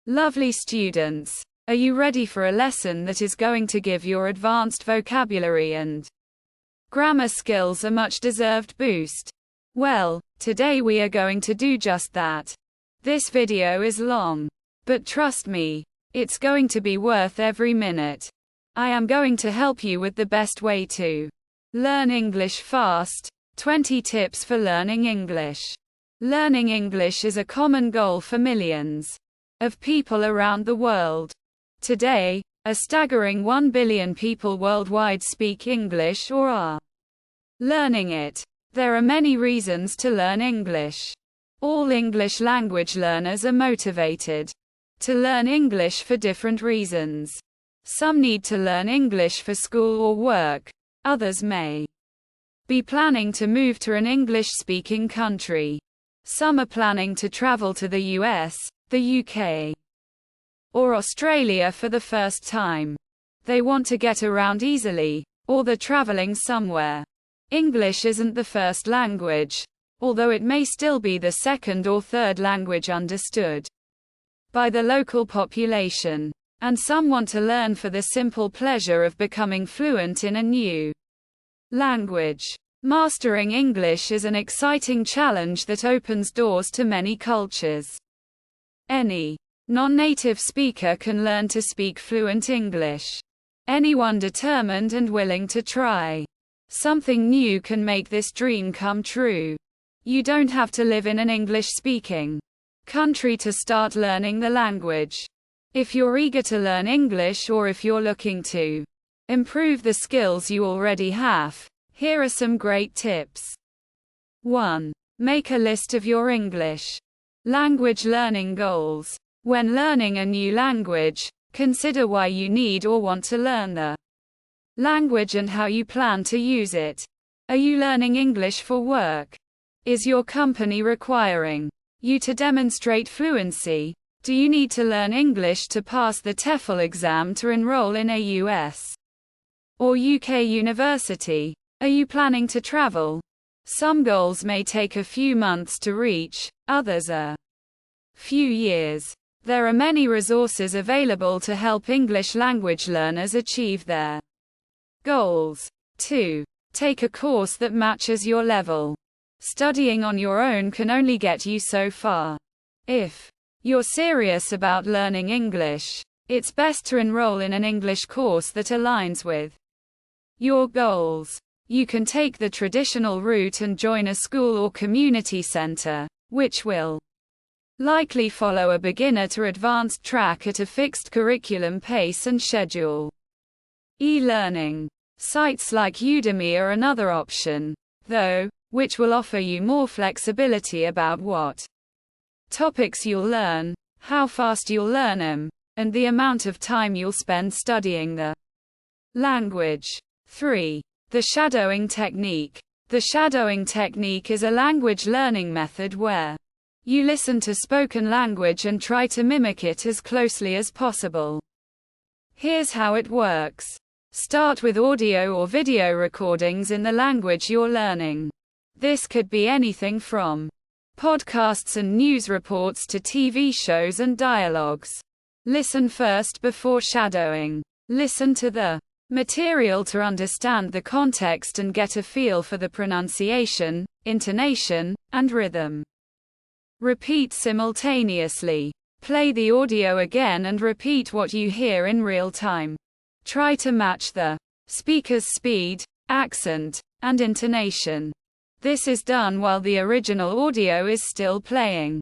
Lovely students, are you ready for a lesson that is going to give your advanced vocabulary and grammar skills a much-deserved boost? Well, today we are going to do just that. This video is long, but trust me, it's going to be worth every minute. I am going to help you with the best way to learn English fast. 20 tips for learning English. Learning English is a common goal for millions of people around the world. Today, a staggering 1 billion people worldwide speak English or are learning it. There are many reasons to learn English. All English language learners are motivated to learn English for different reasons. Some need to learn English for school or work. Others may be planning to move to an English-speaking country. Some are planning to travel to the US, the UK, or Australia for the first time. They want to get around easily, or they're traveling somewhere. English isn't the first language, although it may still be the second or third language understood by the local population. And some want to learn for the simple pleasure of becoming fluent in a new language. Mastering English is an exciting challenge that opens doors to many cultures. Any non-native speaker can learn to speak fluent English. Anyone determined and willing to try something new can make this dream come true. You don't have to live in an English-speaking country to start learning the language. If you're eager to learn English or if you're looking to improve the skills you already have, here are some great tips. 1. Make a list of your English language learning goals. When learning a new language, consider why you need or want to learn the language and how you plan to use it. Are you learning English for work? Is your company requiring you to demonstrate fluency? Do you need to learn English to pass the TOEFL exam to enroll in a US or UK university? Are you planning to travel? Some goals may take a few months to reach, others a few years. There are many resources available to help English language learners achieve their goals. 2. Take a course that matches your level. Studying on your own can only get you so far. If you're serious about learning English, it's best to enroll in an English course that aligns with your goals. You can take the traditional route and join a school or community center, which will likely follow a beginner to advanced track at a fixed curriculum pace and schedule. E-learning sites like Udemy are another option, though, which will offer you more flexibility about what topics you'll learn, how fast you'll learn them, and the amount of time you'll spend studying the language. 3. The shadowing technique. The shadowing technique is a language learning method where you listen to spoken language and try to mimic it as closely as possible. Here's how it works. Start with audio or video recordings in the language you're learning. This could be anything from podcasts and news reports to TV shows and dialogues. Listen first before shadowing. Listen to the material to understand the context and get a feel for the pronunciation, intonation, and rhythm. Repeat simultaneously. Play the audio again and repeat what you hear in real time. Try to match the speaker's speed, accent, and intonation. This is done while the original audio is still playing,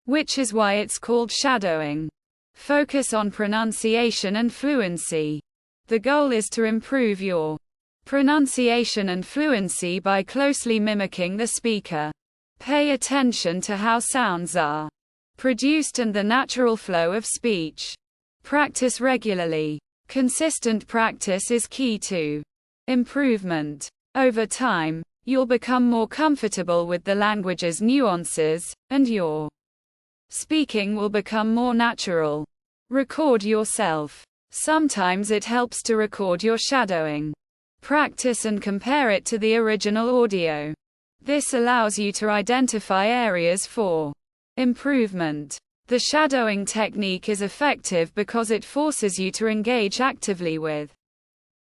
which is why it's called shadowing. Focus on pronunciation and fluency. The goal is to improve your pronunciation and fluency by closely mimicking the speaker. Pay attention to how sounds are produced and the natural flow of speech. Practice regularly. Consistent practice is key to improvement. Over time, you'll become more comfortable with the language's nuances, and your speaking will become more natural. Record yourself. Sometimes it helps to record your shadowing. Practice and compare it to the original audio. This allows you to identify areas for improvement. The shadowing technique is effective because it forces you to engage actively with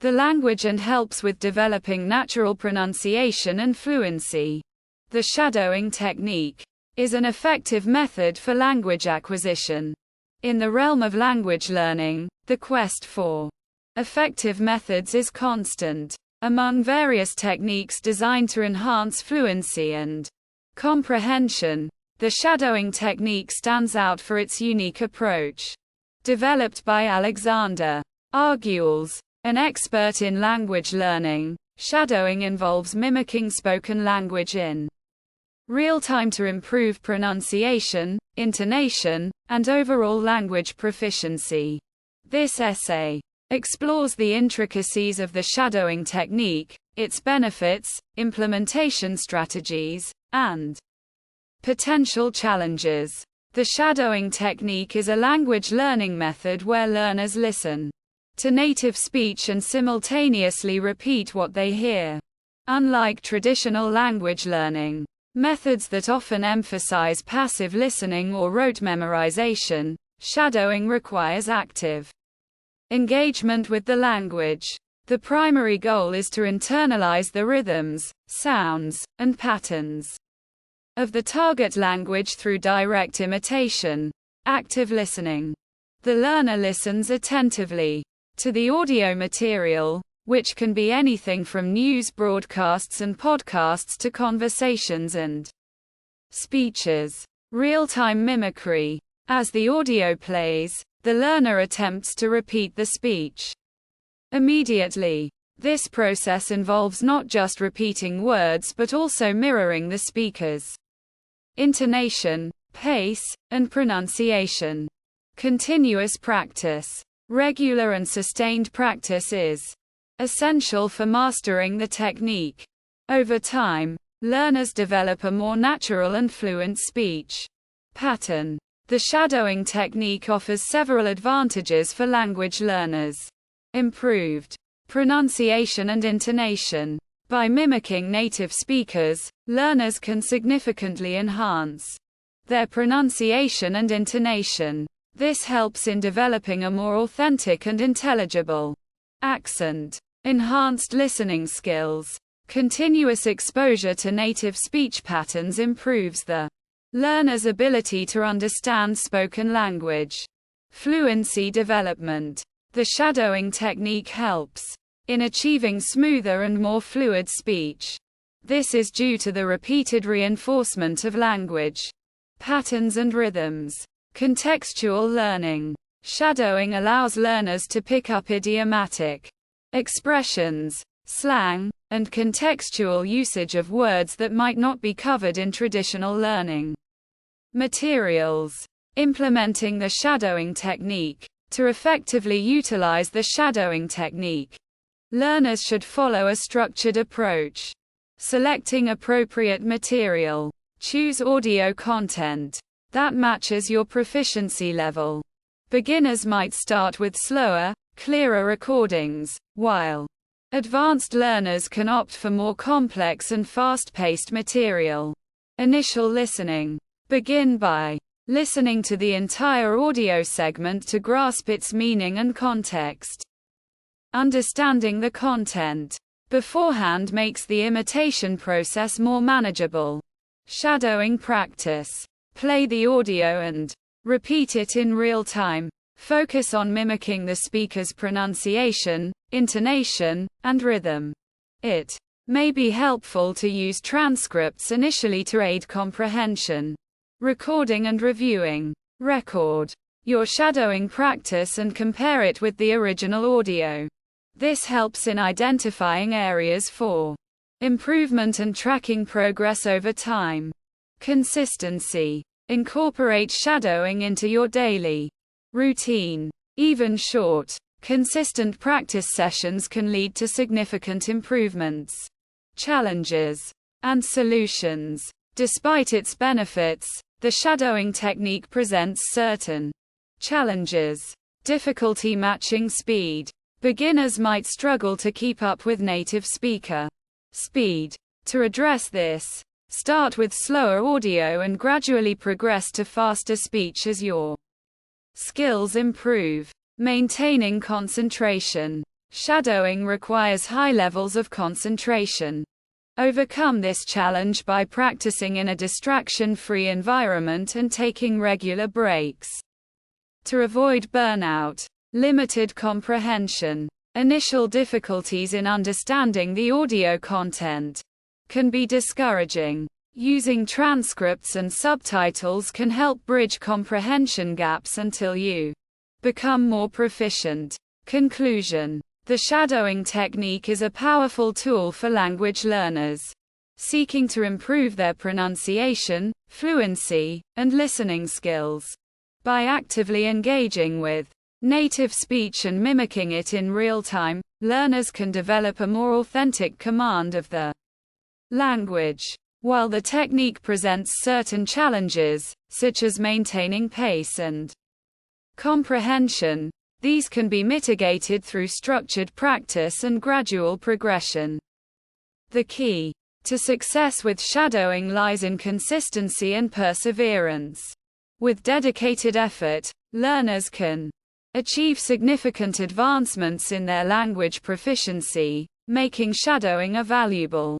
the language and helps with developing natural pronunciation and fluency. The shadowing technique is an effective method for language acquisition. In the realm of language learning, the quest for effective methods is constant. Among various techniques designed to enhance fluency and comprehension, the shadowing technique stands out for its unique approach. Developed by Alexander Arguelles, an expert in language learning, shadowing involves mimicking spoken language in real time to improve pronunciation, intonation, and overall language proficiency. This essay explores the intricacies of the shadowing technique, its benefits, implementation strategies, and potential challenges. The shadowing technique is a language learning method where learners listen to native speech and simultaneously repeat what they hear. Unlike traditional language learning methods that often emphasize passive listening or rote memorization, shadowing requires active engagement with the language. The primary goal is to internalize the rhythms, sounds, and patterns of the target language through direct imitation. Active listening. The learner listens attentively to the audio material, which can be anything from news broadcasts and podcasts to conversations and speeches. Real-time mimicry. As the audio plays, the learner attempts to repeat the speech immediately. This process involves not just repeating words but also mirroring the speaker's intonation, pace, and pronunciation. Continuous practice. Regular and sustained practice is essential for mastering the technique. Over time, learners develop a more natural and fluent speech pattern. The shadowing technique offers several advantages for language learners. Improved pronunciation and intonation. By mimicking native speakers, learners can significantly enhance their pronunciation and intonation. This helps in developing a more authentic and intelligible accent. Enhanced listening skills. Continuous exposure to native speech patterns improves the learner's ability to understand spoken language. Fluency development. The shadowing technique helps in achieving smoother and more fluid speech. This is due to the repeated reinforcement of language patterns and rhythms. Contextual learning. Shadowing allows learners to pick up idiomatic expressions, slang, and contextual usage of words that might not be covered in traditional learning materials. Implementing the shadowing technique. To effectively utilize the shadowing technique, learners should follow a structured approach. Selecting appropriate material. Choose audio content that matches your proficiency level. Beginners might start with slower, clearer recordings, while advanced learners can opt for more complex and fast-paced material. Initial listening. Begin by listening to the entire audio segment to grasp its meaning and context. Understanding the content beforehand makes the imitation process more manageable. Shadowing practice. Play the audio and repeat it in real time. Focus on mimicking the speaker's pronunciation, intonation, and rhythm. It may be helpful to use transcripts initially to aid comprehension. Recording and reviewing. Record your shadowing practice and compare it with the original audio. This helps in identifying areas for improvement and tracking progress over time. Consistency. Incorporate shadowing into your daily routine. Even short, consistent practice sessions can lead to significant improvements. Challenges and solutions. Despite its benefits, the shadowing technique presents certain challenges. Difficulty matching speed. Beginners might struggle to keep up with native speaker speed. To address this, Start with slower audio and gradually progress to faster speech as your skills improve. Maintaining concentration. Shadowing requires high levels of concentration. Overcome this challenge by practicing in a distraction-free environment and taking regular breaks. To avoid burnout. Limited comprehension. Initial difficulties in understanding the audio content can be discouraging. Using transcripts and subtitles can help bridge comprehension gaps until you become more proficient. Conclusion. The shadowing technique is a powerful tool for language learners seeking to improve their pronunciation, fluency, and listening skills. By actively engaging with native speech and mimicking it in real time, learners can develop a more authentic command of the language. While the technique presents certain challenges, such as maintaining pace and comprehension, these can be mitigated through structured practice and gradual progression. The key to success with shadowing lies in consistency and perseverance. With dedicated effort, learners can achieve significant advancements in their language proficiency, making shadowing a valuable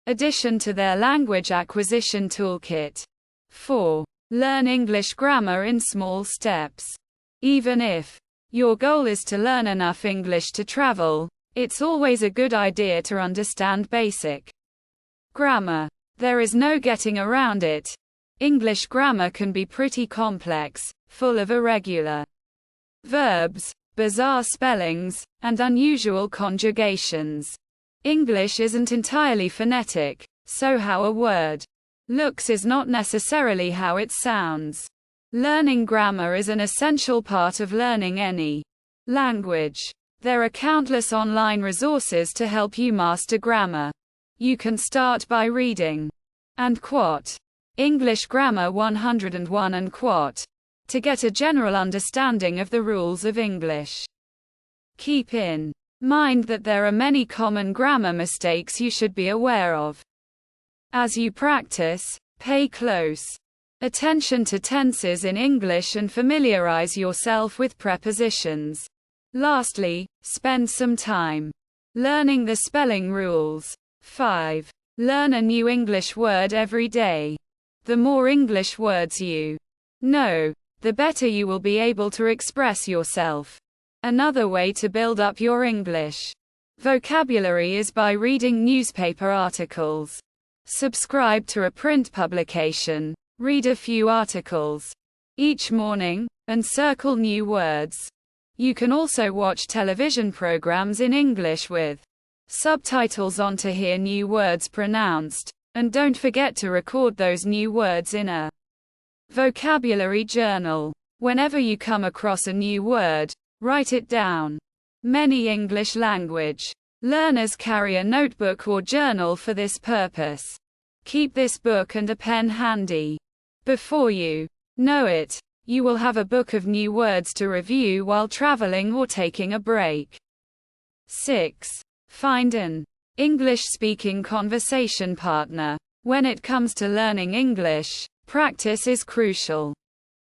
addition to their language acquisition toolkit. 4. Learn English grammar in small steps. Even if your goal is to learn enough English to travel, it's always a good idea to understand basic grammar. There is no getting around it. English grammar can be pretty complex, full of irregular verbs, bizarre spellings, and unusual conjugations. English isn't entirely phonetic, so how a word looks is not necessarily how it sounds. Learning grammar is an essential part of learning any language. There are countless online resources to help you master grammar. You can start by reading and quote English Grammar 101 and quote to get a general understanding of the rules of English. Keep in mind that there are many common grammar mistakes you should be aware of. As you practice, pay close attention to tenses in English and familiarize yourself with prepositions. Lastly, spend some time learning the spelling rules. 5. Learn a new English word every day. The more English words you know, the better you will be able to express yourself. Another way to build up your English vocabulary is by reading newspaper articles. Subscribe to a print publication. Read a few articles each morning, and circle new words. You can also watch television programs in English with subtitles on to hear new words pronounced. And don't forget to record those new words in a vocabulary journal. Whenever you come across a new word, write it down. Many English language learners carry a notebook or journal for this purpose. Keep this book and a pen handy. Before you know it, you will have a book of new words to review while traveling or taking a break. 6. Find an English-speaking conversation partner. When it comes to learning English, practice is crucial.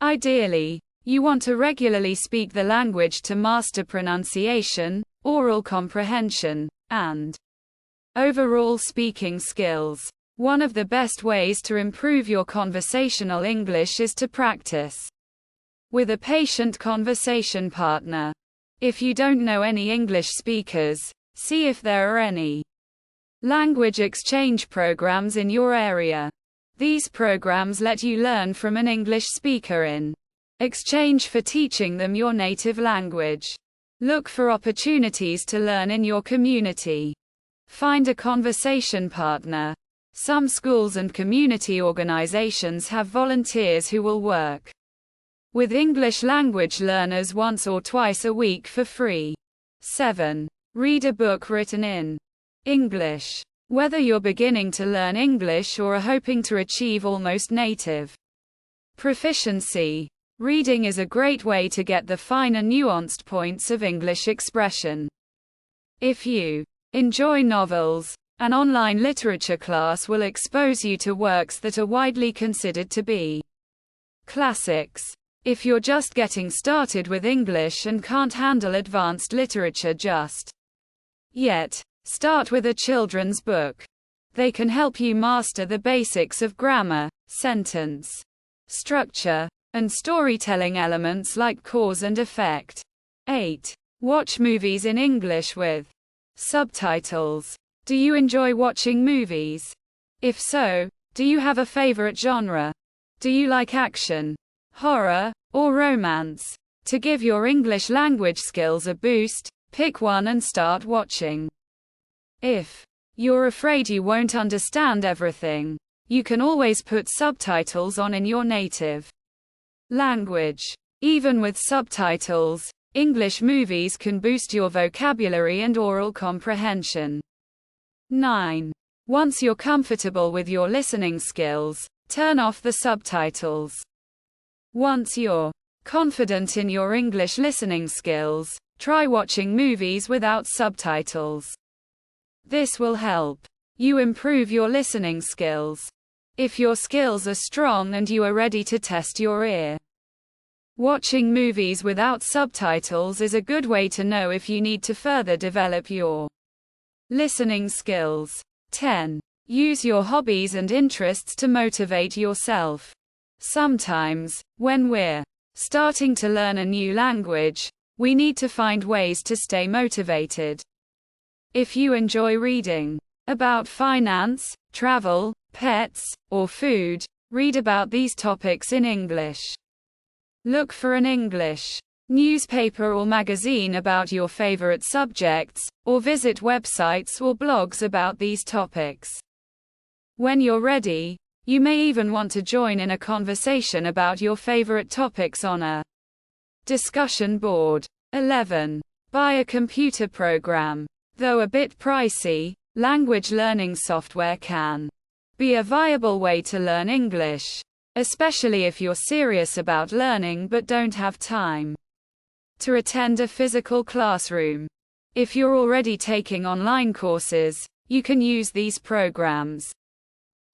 Ideally, you want to regularly speak the language to master pronunciation, oral comprehension, and overall speaking skills. One of the best ways to improve your conversational English is to practice with a patient conversation partner. If you don't know any English speakers, see if there are any language exchange programs in your area. These programs let you learn from an English speaker in exchange for teaching them your native language. Look for opportunities to learn in your community. Find a conversation partner. Some schools and community organizations have volunteers who will work with English language learners once or twice a week for free. 7. Read a book written in English. Whether you're beginning to learn English or are hoping to achieve almost native proficiency, reading is a great way to get the finer nuanced points of English expression. If you enjoy novels, An online literature class will expose you to works that are widely considered to be classics. If you're just getting started with English and can't handle advanced literature just yet, start with a children's book. They can help you master the basics of grammar, sentence structure, and storytelling elements like cause and effect. 8. Watch movies in English with subtitles. Do you enjoy watching movies? If so, do you have a favorite genre? Do you like action, horror, or romance? To give your English language skills a boost, pick one and start watching. If you're afraid you won't understand everything, you can always put subtitles on in your native language. Even with subtitles, English movies can boost your vocabulary and oral comprehension. 9. Once you're comfortable with your listening skills, turn off the subtitles. Once you're confident in your English listening skills, try watching movies without subtitles. This will help you improve your listening skills. If your skills are strong and you are ready to test your ear, watching movies without subtitles is a good way to know if you need to further develop your listening skills. 10. Use your hobbies and interests to motivate yourself. Sometimes, when we're starting to learn a new language, we need to find ways to stay motivated. If you enjoy reading about finance, travel, pets, or food, read about these topics in English. Look for an English newspaper or magazine about your favorite subjects, or visit websites or blogs about these topics. When you're ready, you may even want to join in a conversation about your favorite topics on a discussion board. 11. Buy a computer program. Though a bit pricey, language learning software can be a viable way to learn English, especially if you're serious about learning but don't have time to attend a physical classroom. If you're already taking online courses, you can use these programs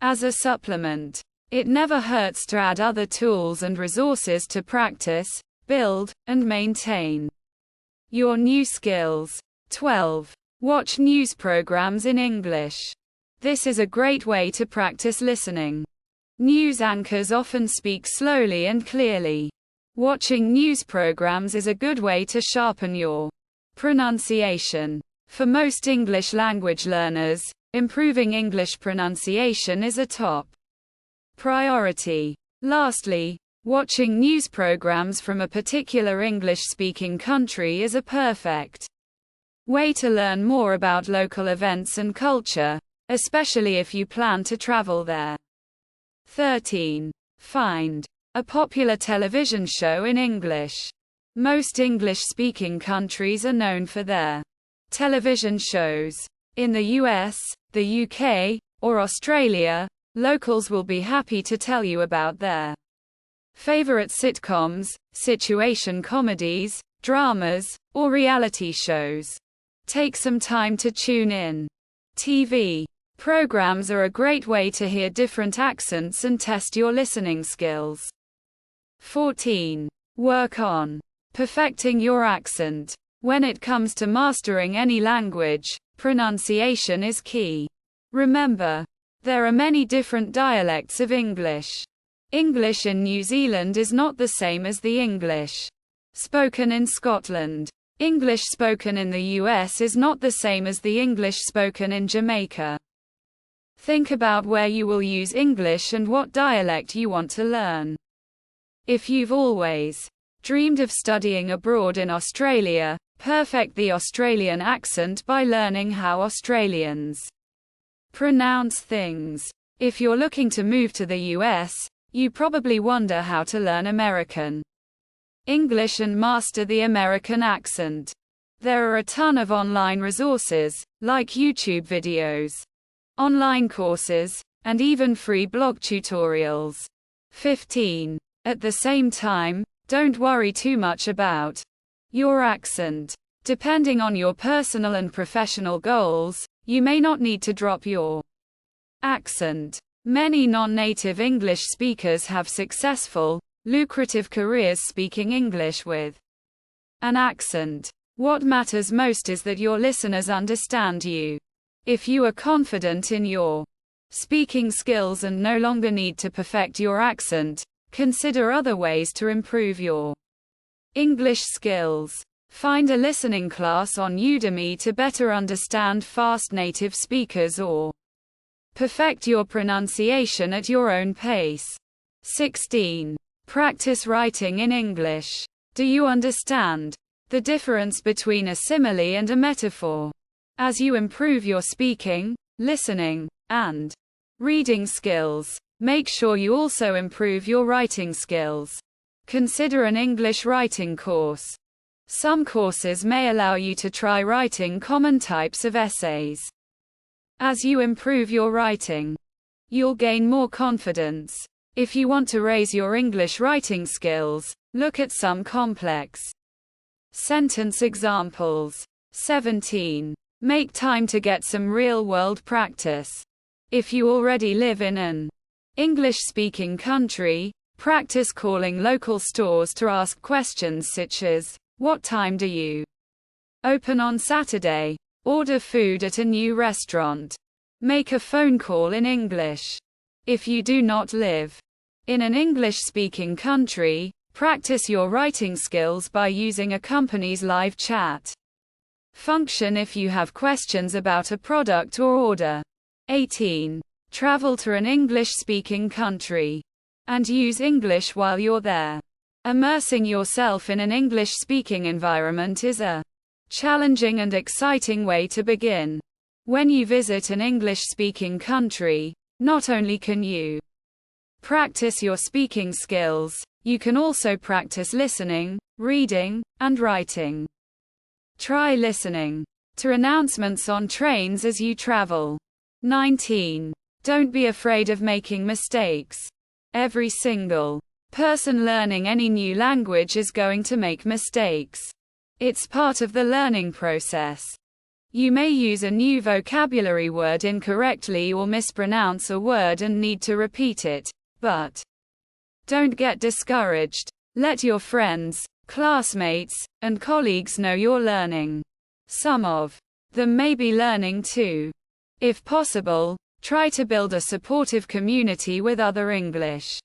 as a supplement. It never hurts to add other tools and resources to practice, build, and maintain your new skills. 12. Watch news programs in English. This is a great way to practice listening. News anchors often speak slowly and clearly. Watching news programs is a good way to sharpen your pronunciation. For most English language learners, improving English pronunciation is a top priority. Lastly, watching news programs from a particular English-speaking country is a perfect way to learn more about local events and culture, especially if you plan to travel there. 13. Find a popular television show in English. Most English-speaking countries are known for their television shows. In the US, the UK, or Australia, locals will be happy to tell you about their favorite sitcoms, situation comedies, dramas, or reality shows. Take some time to tune in. TV programs are a great way to hear different accents and test your listening skills. 14. Work on perfecting your accent. When it comes to mastering any language, pronunciation is key. Remember, there are many different dialects of English. English in New Zealand is not the same as the English spoken in Scotland. English spoken in the US is not the same as the English spoken in Jamaica. Think about where you will use English and what dialect you want to learn. If you've always dreamed of studying abroad in Australia, perfect the Australian accent by learning how Australians pronounce things. If you're looking to move to the US, you probably wonder how to learn American English and master the American accent. There are a ton of online resources, like YouTube videos, online courses, and even free blog tutorials. 15. At the same time, don't worry too much about your accent. Depending on your personal and professional goals, You may not need to drop your accent. Many non-native English speakers have successful, lucrative careers speaking English with an accent. What matters most is that your listeners understand you. If you are confident in your speaking skills and no longer need to perfect your accent, consider other ways to improve your English skills. Find a listening class on Udemy to better understand fast native speakers or perfect your pronunciation at your own pace. 16. Practice writing in English. Do you understand the difference between a simile and a metaphor? As you improve your speaking, listening, and reading skills, make sure you also improve your writing skills. Consider an English writing course. Some courses may allow you to try writing common types of essays. As you improve your writing, you'll gain more confidence. If you want to raise your English writing skills, look at some complex sentence examples. 17. Make time to get some real-world practice. If you already live in an English-speaking country, practice calling local stores to ask questions such as, "What time do you open on Saturday?" Order food at a new restaurant. Make a phone call in English. If you do not live in an English-speaking country, practice your writing skills by using a company's live chat function if you have questions about a product or order. 18. Travel to an English-speaking country and use English while you're there. Immersing yourself in an English-speaking environment is a challenging and exciting way to begin. When you visit an English-speaking country, not only can you practice your speaking skills, you can also practice listening, reading, and writing. Try listening to announcements on trains as you travel. 19. Don't be afraid of making mistakes. Every single person learning any new language is going to make mistakes. It's part of the learning process. You may use a new vocabulary word incorrectly or mispronounce a word and need to repeat it, but don't get discouraged. Let your friends, classmates, and colleagues know you're learning. Some of them may be learning too. If possible, try to build a supportive community with other English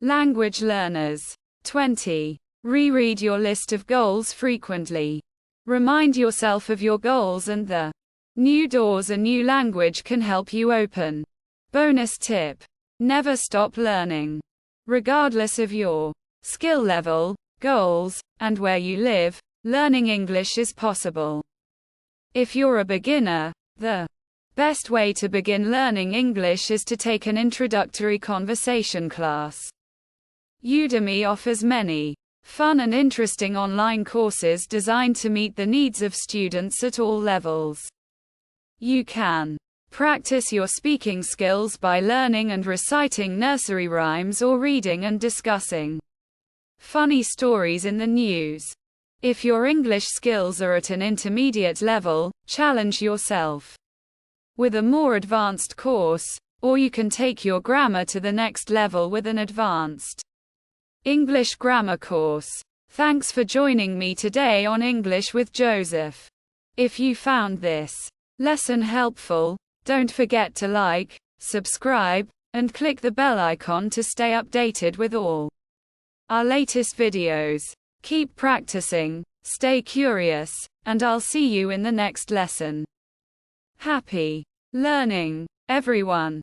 language learners. 20. Reread your list of goals frequently. Remind yourself of your goals and the new doors a new language can help you open. Bonus tip. Never stop learning. Regardless of your skill level, goals, and where you live, learning English is possible. If you're a beginner, the best way to begin learning English is to take an introductory conversation class. Udemy offers many fun and interesting online courses designed to meet the needs of students at all levels. You can practice your speaking skills by learning and reciting nursery rhymes or reading and discussing funny stories in the news. If your English skills are at an intermediate level, challenge yourself with a more advanced course, or you can take your grammar to the next level with an advanced English grammar course. Thanks for joining me today on English with Joseph. If you found this lesson helpful, don't forget to like, subscribe, and click the bell icon to stay updated with all our latest videos. Keep practicing, stay curious, and I'll see you in the next lesson. Happy learning, everyone!